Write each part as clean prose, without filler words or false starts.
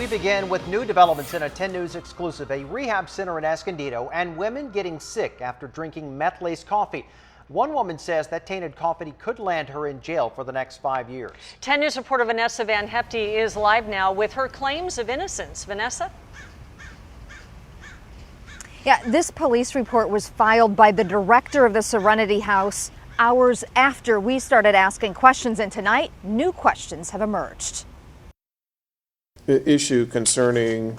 begin with new developments in a 10 News exclusive. A rehab center in Escondido and women getting sick after drinking meth-laced coffee. One woman says that tainted coffee could land her in jail for the next 5 years. 10 News reporter Vanessa Van Hefty is live now with her claims of innocence. Vanessa? Yeah, this police report was filed by the director of the Serenity House hours after we started asking questions, and tonight, new questions have emerged. The issue concerning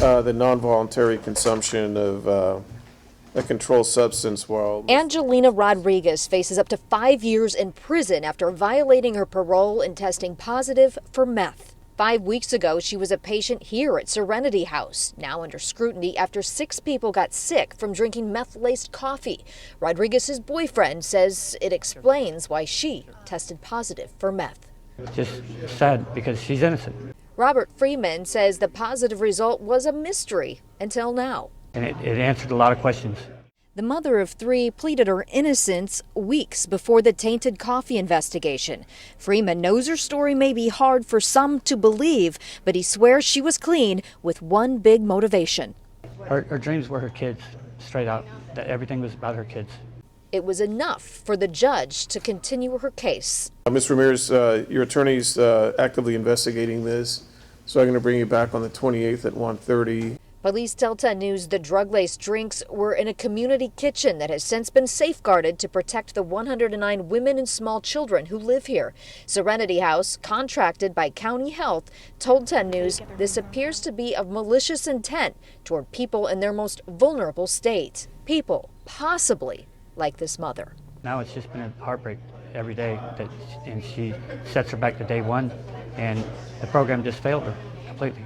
the non-voluntary consumption of a controlled substance while... Angelina Rodriguez faces up to 5 years in prison after violating her parole and testing positive for meth. 5 weeks ago, she was a patient here at Serenity House, now under scrutiny after 6 people got sick from drinking meth-laced coffee. Rodriguez's boyfriend says it explains why she tested positive for meth. Just sad because she's innocent. Robert Freeman says the positive result was a mystery until now. And it answered a lot of questions. The mother of 3 pleaded her innocence weeks before the tainted coffee investigation. Freeman knows her story may be hard for some to believe, but he swears she was clean with one big motivation. Her dreams were her kids, straight out. That everything was about her kids. It was enough for the judge to continue her case. Ms. Ramirez, your attorney's actively investigating this, so I'm going to bring you back on the 28th at 1:30. Police tell 10 News the drug-laced drinks were in a community kitchen that has since been safeguarded to protect the 109 women and small children who live here. Serenity House, contracted by County Health, told 10 News this appears to be of malicious intent toward people in their most vulnerable state. People, possibly, like this mother. Now it's just been a heartbreak every day, and she sets her back to day one, and the program just failed her completely.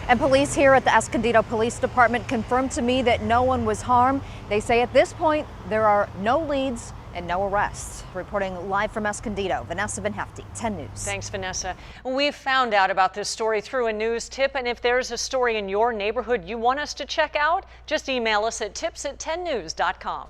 And police here at the Escondido Police Department confirmed to me that no one was harmed. They say at this point there are no leads and no arrests. Reporting live from Escondido, Vanessa Van Hefty, 10 News. Thanks, Vanessa. We found out about this story through a news tip, and if there's a story in your neighborhood you want us to check out, just email us at tips@10news.com.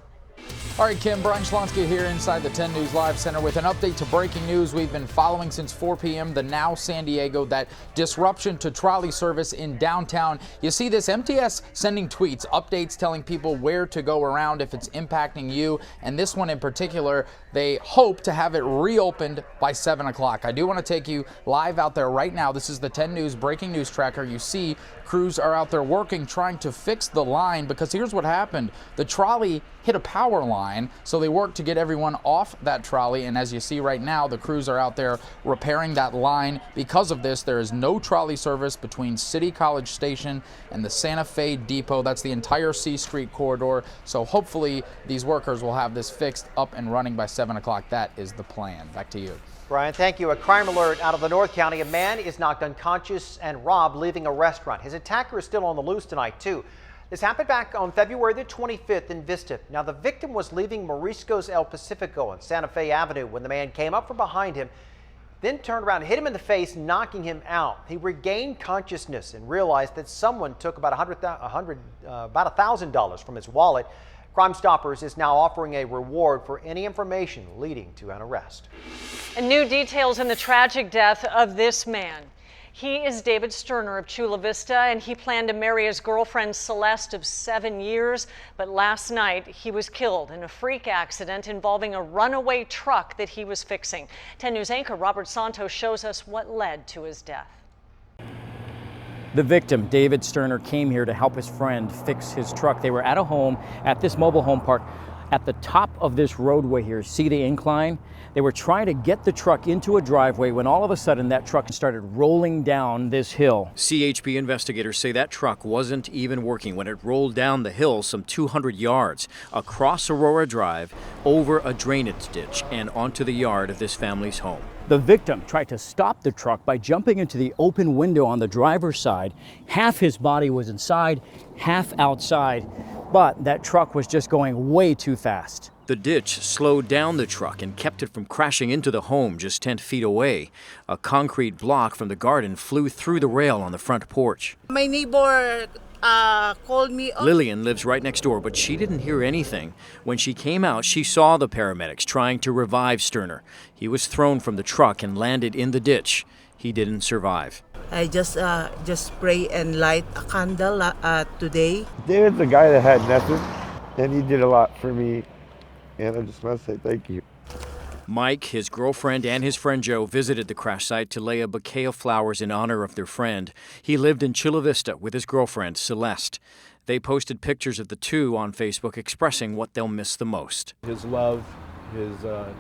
All right, Kim, Brian Schlonsky here inside the 10 News Live Center with an update to breaking news we've been following since 4 p.m. The Now San Diego, that disruption to trolley service in downtown. You see this MTS sending tweets, updates telling people where to go around if it's impacting you. And this one in particular, they hope to have it reopened by 7 o'clock. I do want to take you live out there right now. This is the 10 News breaking news tracker. You see crews are out there working, trying to fix the line, because here's what happened. The trolley hit a power line, so they worked to get everyone off that trolley, and as you see right now, the crews are out there repairing that line. Because of this, there is no trolley service between City College Station and the Santa Fe Depot. That's the entire C Street corridor, so hopefully these workers will have this fixed, up and running by 7 o'clock. That is the plan. Back to you. Brian, thank you. A crime alert out of the North County. A man is knocked unconscious and robbed leaving a restaurant. His attacker is still on the loose tonight, too. This happened back on February the 25th in Vista. Now, the victim was leaving Morisco's El Pacifico on Santa Fe Avenue when the man came up from behind him, then turned around and hit him in the face, knocking him out. He regained consciousness and realized that someone took about $1,000 from his wallet. Crime Stoppers is now offering a reward for any information leading to an arrest. And new details in the tragic death of this man. He is David Sterner of Chula Vista, and he planned to marry his girlfriend Celeste of 7 years. But last night, he was killed in a freak accident involving a runaway truck that he was fixing. 10 News anchor Robert Santos shows us what led to his death. The victim, David Sterner, came here to help his friend fix his truck. They were at a home at this mobile home park. At the top of this roadway here, see the incline? They were trying to get the truck into a driveway when all of a sudden that truck started rolling down this hill. CHP investigators say that truck wasn't even working when it rolled down the hill some 200 yards, across Aurora Drive, over a drainage ditch, and onto the yard of this family's home. The victim tried to stop the truck by jumping into the open window on the driver's side. Half his body was inside, half outside, but that truck was just going way too fast. The ditch slowed down the truck and kept it from crashing into the home just 10 feet away. A concrete block from the garden flew through the rail on the front porch. My neighbor called me. Lillian lives right next door, but she didn't hear anything. When she came out, she saw the paramedics trying to revive Sterner. He was thrown from the truck and landed in the ditch. He didn't survive. I just pray and light a candle today. David's a guy that had nothing, and he did a lot for me, and I just want to say thank you. Mike, his girlfriend, and his friend Joe visited the crash site to lay a bouquet of flowers in honor of their friend. He lived in Chula Vista with his girlfriend, Celeste. They posted pictures of the two on Facebook expressing what they'll miss the most. His love, his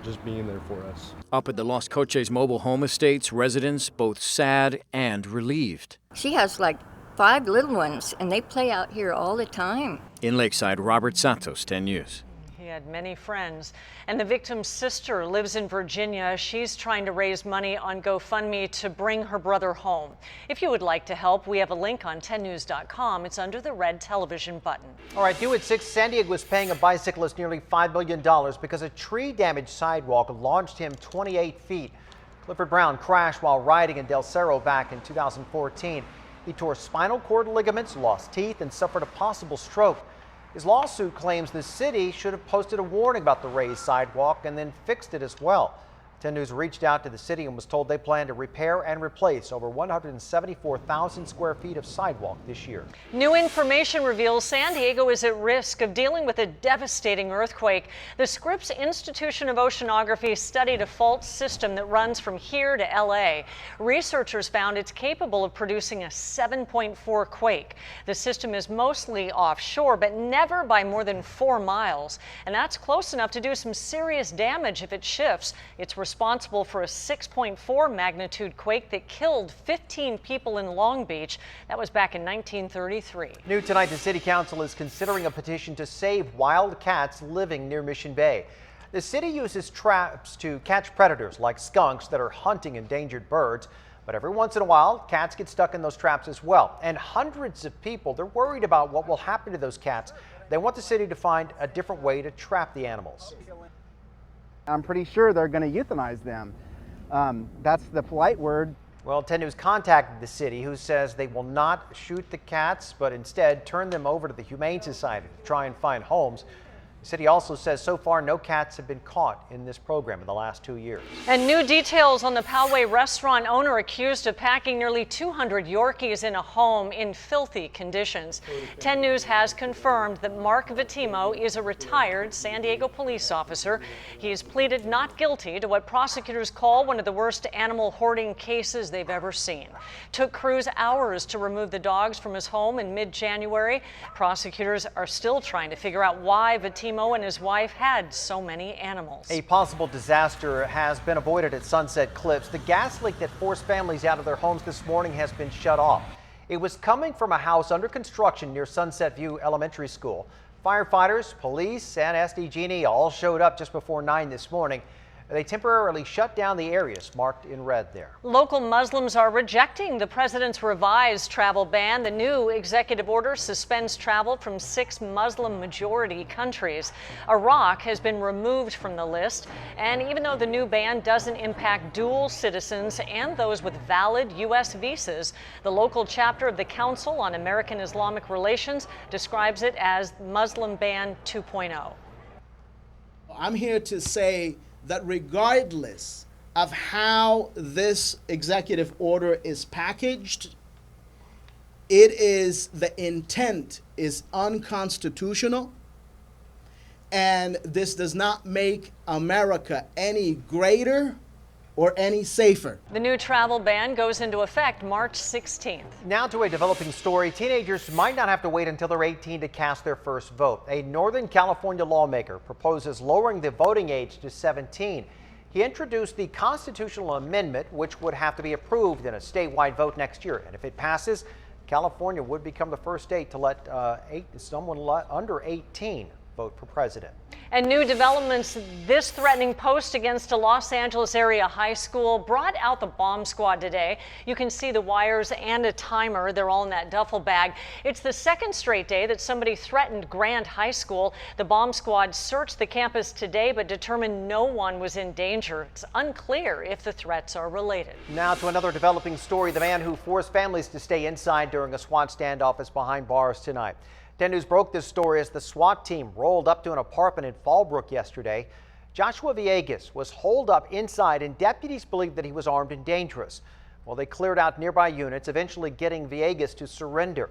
just being there for us. Up at the Los Coches mobile home estates, residents both sad and relieved. She has like 5 little ones, and they play out here all the time. In Lakeside, Robert Santos, 10 News. He had many friends. And the victim's sister lives in Virginia. She's trying to raise money on GoFundMe to bring her brother home. If you would like to help, we have a link on 10news.com. It's under the red television button. All right, due at 6, San Diego was paying a bicyclist nearly $5 million because a tree-damaged sidewalk launched him 28 feet. Clifford Brown crashed while riding in Del Cerro back in 2014. He tore spinal cord ligaments, lost teeth, and suffered a possible stroke. His lawsuit claims the city should have posted a warning about the raised sidewalk and then fixed it as well. 10 News reached out to the city and was told they plan to repair and replace over 174,000 square feet of sidewalk this year. New information reveals San Diego is at risk of dealing with a devastating earthquake. The Scripps Institution of Oceanography studied a fault system that runs from here to LA. Researchers found it's capable of producing a 7.4 quake. The system is mostly offshore, but never by more than 4 miles. And that's close enough to do some serious damage if it shifts. It's responsible for a 6.4 magnitude quake that killed 15 people in Long Beach. That was back in 1933. New tonight, the City Council is considering a petition to save wild cats living near Mission Bay. The city uses traps to catch predators like skunks that are hunting endangered birds. But every once in a while, cats get stuck in those traps as well. And hundreds of people, they're worried about what will happen to those cats. They want the city to find a different way to trap the animals. I'm pretty sure they're going to euthanize them. That's the polite word. Well, 10 News contacted the city, who says they will not shoot the cats, but instead turn them over to the Humane Society to try and find homes. The city also says so far no cats have been caught in this program in the last 2 years. And new details on the Poway restaurant owner accused of packing nearly 200 Yorkies in a home in filthy conditions. 10 News has confirmed that Mark Vitimo is a retired San Diego police officer. He has pleaded not guilty to what prosecutors call one of the worst animal hoarding cases they've ever seen. Took crews hours to remove the dogs from his home in mid-January. Prosecutors are still trying to figure out why Vitimo and his wife had so many animals. A possible disaster has been avoided at Sunset Cliffs. The gas leak that forced families out of their homes this morning has been shut off. It was coming from a house under construction near Sunset View Elementary School. Firefighters, police, and SDG&E all showed up just before 9 this morning. They temporarily shut down the areas marked in red there. Local Muslims are rejecting the president's revised travel ban. The new executive order suspends travel from 6 Muslim-majority countries. Iraq has been removed from the list, and even though the new ban doesn't impact dual citizens and those with valid U.S. visas, the local chapter of the Council on American Islamic Relations describes it as Muslim Ban 2.0. I'm here to say that regardless of how this executive order is packaged, the intent is unconstitutional, and this does not make America any greater or any safer. The new travel ban goes into effect March 16th. Now to a developing story. Teenagers might not have to wait until they're 18 to cast their first vote. A Northern California lawmaker proposes lowering the voting age to 17. He introduced the constitutional amendment, which would have to be approved in a statewide vote next year. And if it passes, California would become the first state to let someone under 18 vote for president. And new developments, this threatening post against a Los Angeles area high school brought out the bomb squad today. You can see the wires and a timer. They're all in that duffel bag. It's the second straight day that somebody threatened Grant High School. The bomb squad searched the campus today but determined no one was in danger. It's unclear if the threats are related. Now to another developing story. The man who forced families to stay inside during a SWAT standoff is behind bars tonight. 10 News broke this story as the SWAT team rolled up to an apartment in Fallbrook yesterday. Joshua Villegas was holed up inside and deputies believed that he was armed and dangerous. Well, they cleared out nearby units, eventually getting Villegas to surrender.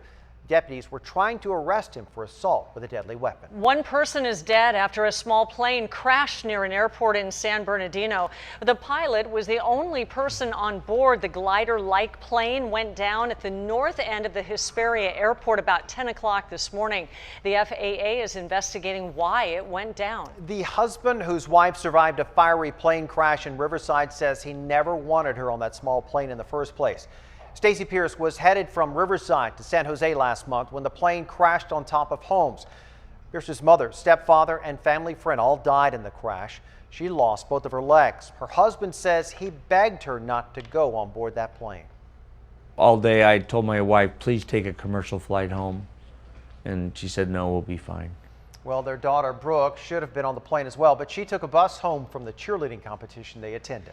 Deputies were trying to arrest him for assault with a deadly weapon. One person is dead after a small plane crashed near an airport in San Bernardino. The pilot was the only person on board. The glider-like plane went down at the north end of the Hesperia Airport about 10 o'clock this morning. The FAA is investigating why it went down. The husband whose wife survived a fiery plane crash in Riverside says he never wanted her on that small plane in the first place. Stacey Pierce was headed from Riverside to San Jose last month when the plane crashed on top of homes. Pierce's mother, stepfather, and family friend all died in the crash. She lost both of her legs. Her husband says he begged her not to go on board that plane. All day I told my wife, please take a commercial flight home. And she said, no, we'll be fine. Well, their daughter, Brooke, should have been on the plane as well, but she took a bus home from the cheerleading competition they attended.